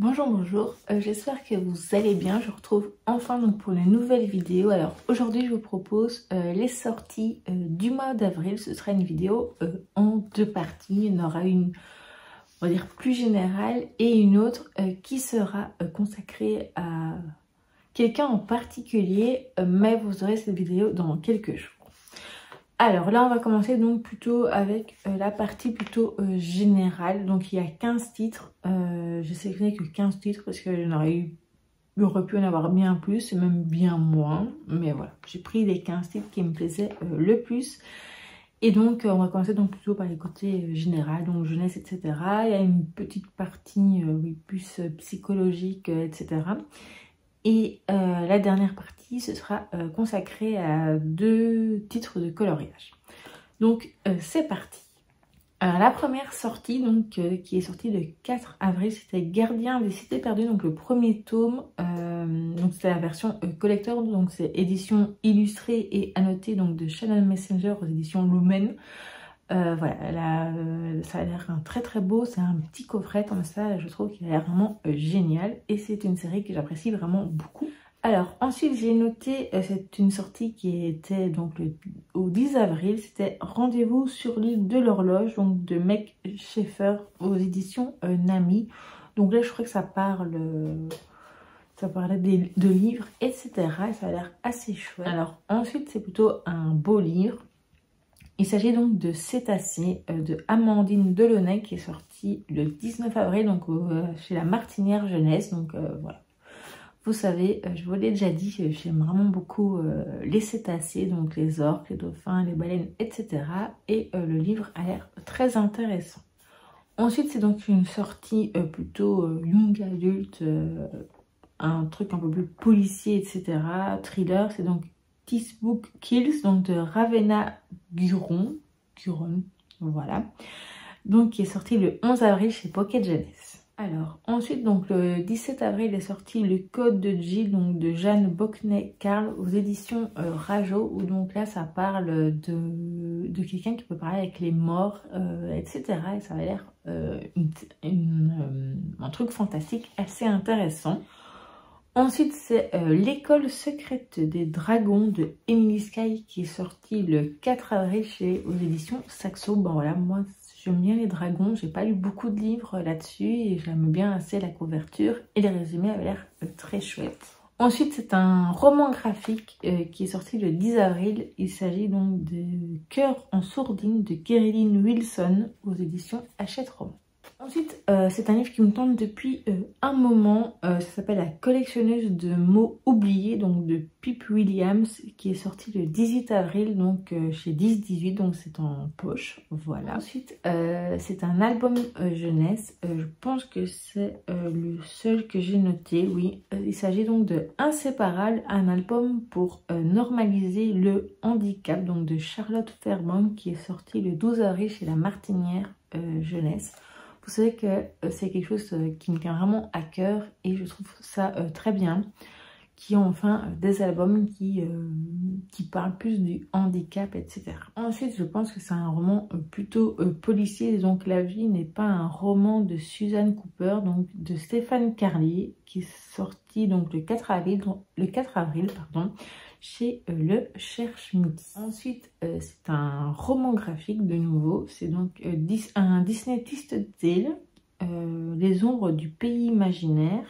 Bonjour, j'espère que vous allez bien. Je vous retrouve enfin donc pour une nouvelle vidéo. Alors aujourd'hui je vous propose les sorties du mois d'avril. Ce sera une vidéo en deux parties. Il y en aura une, on va dire, plus générale et une autre qui sera consacrée à quelqu'un en particulier, mais vous aurez cette vidéo dans quelques jours. Alors là on va commencer donc plutôt avec la partie plutôt générale. Donc il y a 15 titres, j'ai sélectionné que 15 titres parce que j'aurais pu en avoir bien plus et même bien moins. Mais voilà, j'ai pris les 15 titres qui me plaisaient le plus. Et donc on va commencer donc plutôt par les côtés général, donc jeunesse, etc. Il y a une petite partie oui, plus psychologique, etc. Et la dernière partie, ce sera consacré à 2 titres de coloriage. Donc c'est parti. Alors, la première sortie, donc, qui est sortie le 4 avril, c'était Gardien des Cités Perdues, donc le premier tome. Donc c'était la version collector, donc c'est édition illustrée et annotée donc, de Shannon Messenger aux éditions Lumen. Voilà, ça a l'air très très beau, c'est un petit coffret comme ça, je trouve qu'il a l'air vraiment génial et c'est une série que j'apprécie vraiment beaucoup. Alors ensuite j'ai noté, c'est une sortie qui était donc au 10 avril, c'était Rendez-vous sur l'île de l'horloge, donc de Meg Schaeffer aux éditions Nami. Donc là je crois que ça parlait de livres, etc. Et ça a l'air assez chouette. Alors ensuite c'est plutôt un beau livre. Il s'agit donc de Cétacés de Amandine Delaunay qui est sorti le 19 avril donc chez la Martinière Jeunesse. Donc voilà, vous savez, je vous l'ai déjà dit, j'aime vraiment beaucoup les cétacés, donc les orques, les dauphins, les baleines, etc. Et le livre a l'air très intéressant. Ensuite, c'est donc une sortie plutôt young adulte, un truc un peu plus policier, etc. Thriller, c'est donc This Book Kills, donc de Ravenna Guron, voilà, donc qui est sorti le 11 avril chez Pocket Jeunesse. Alors ensuite, donc le 17 avril est sorti Le Code de Jill, donc de Jeanne Bockney-Carl aux éditions Rajo, où donc là ça parle de quelqu'un qui peut parler avec les morts, etc. Et ça a l'air un truc fantastique assez intéressant. Ensuite, c'est L'école secrète des dragons de Emily Skye qui est sorti le 4 avril aux éditions Saxo. Bon voilà, moi j'aime bien les dragons, j'ai pas lu beaucoup de livres là-dessus et j'aime bien assez la couverture et les résumés avaient l'air très chouettes. Ensuite, c'est un roman graphique qui est sorti le 10 avril. Il s'agit donc de Cœur en sourdine de Kerrylyn Wilson aux éditions Hachette Roman. Ensuite, c'est un livre qui me tente depuis un moment. Ça s'appelle La collectionneuse de mots oubliés, donc de Pip Williams, qui est sorti le 18 avril, donc chez 10-18, donc c'est en poche. Voilà. Ensuite, c'est un album jeunesse. Je pense que c'est le seul que j'ai noté, oui. Il s'agit donc de Inséparable, un album pour normaliser le handicap, donc de Charlotte Fairbank, qui est sorti le 12 avril chez La Martinière Jeunesse. Vous savez que c'est quelque chose qui me tient vraiment à cœur et je trouve ça très bien, qui ont enfin des albums qui parlent plus du handicap, etc. Ensuite, je pense que c'est un roman plutôt policier, donc La vie n'est pas un roman de Suzanne Cooper, donc de Stéphane Carlier, qui est sorti donc le 4 avril, chez Le Cherche Midi. Ensuite, c'est un roman graphique de nouveau, c'est donc un Disney Twisted Tale, Les ombres du pays imaginaire,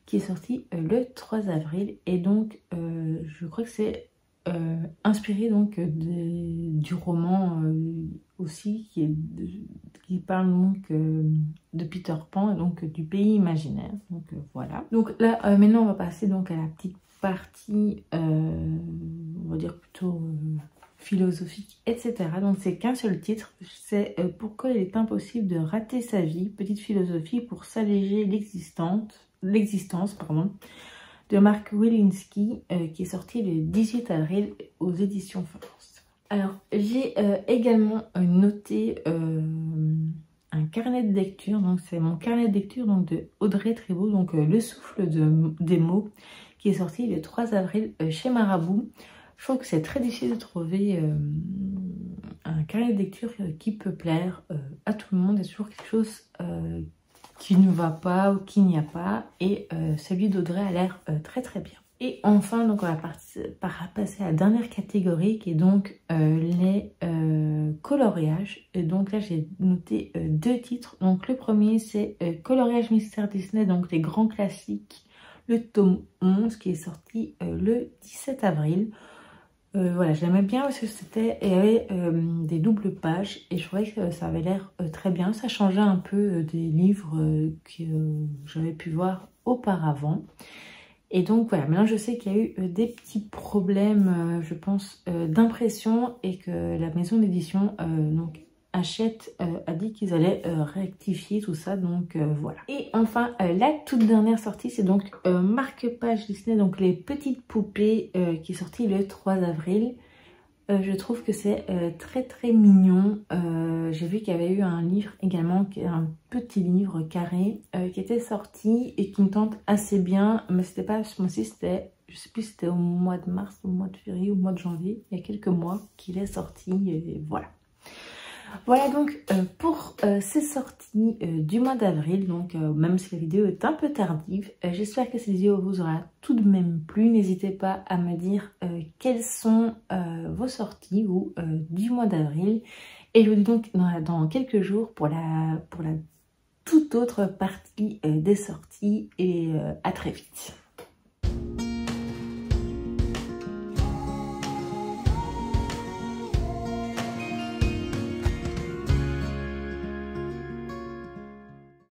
qui est sorti le 3 avril et donc je crois que c'est inspiré donc du roman aussi qui parle donc de Peter Pan et donc du pays imaginaire. Donc voilà. Donc là maintenant on va passer donc à la petite partie on va dire plutôt philosophique, etc. Donc c'est qu'un seul titre, c'est Pourquoi il est impossible de rater sa vie, petite philosophie pour s'alléger l'existence, de Mark Wilinski, qui est sorti le 18 avril aux éditions France. Alors j'ai également noté un carnet de lecture, donc c'est mon carnet de lecture donc de Audrey Trébeau, donc Le souffle des mots, qui est sorti le 3 avril chez Marabout. Je trouve que c'est très difficile de trouver un carnet de lecture qui peut plaire à tout le monde. C'est toujours quelque chose qui ne va pas ou qui n'y a pas. Et celui d'Audrey a l'air très très bien. Et enfin, donc on va passer à la dernière catégorie qui est donc les coloriages. Et donc là, j'ai noté 2 titres. Donc le premier, c'est Coloriage Mystère Disney, donc les grands classiques, le tome 11 qui est sorti le 17 avril. Voilà, je l'aimais bien parce que il y avait des doubles pages et je trouvais que ça avait l'air très bien. Ça changeait un peu des livres que j'avais pu voir auparavant. Et donc voilà, maintenant je sais qu'il y a eu des petits problèmes, je pense, d'impression et que la maison d'édition donc Hachette a dit qu'ils allaient rectifier tout ça, donc voilà. Et enfin, la toute dernière sortie, c'est donc Marque-Page Disney, donc les petites poupées qui est sorti le 3 avril. Je trouve que c'est très très mignon. J'ai vu qu'il y avait eu un livre également, qui est un petit livre carré, qui était sorti et qui me tente assez bien. Mais c'était pas ce mois-ci, c'était, je sais plus si c'était au mois de mars, au mois de février, au mois de janvier. Il y a quelques mois qu'il est sorti et voilà. Voilà donc pour ces sorties du mois d'avril, donc même si la vidéo est un peu tardive, j'espère que cette vidéo vous aura tout de même plu. N'hésitez pas à me dire quelles sont vos sorties du mois d'avril. Et je vous dis donc dans quelques jours pour la toute autre partie des sorties et à très vite.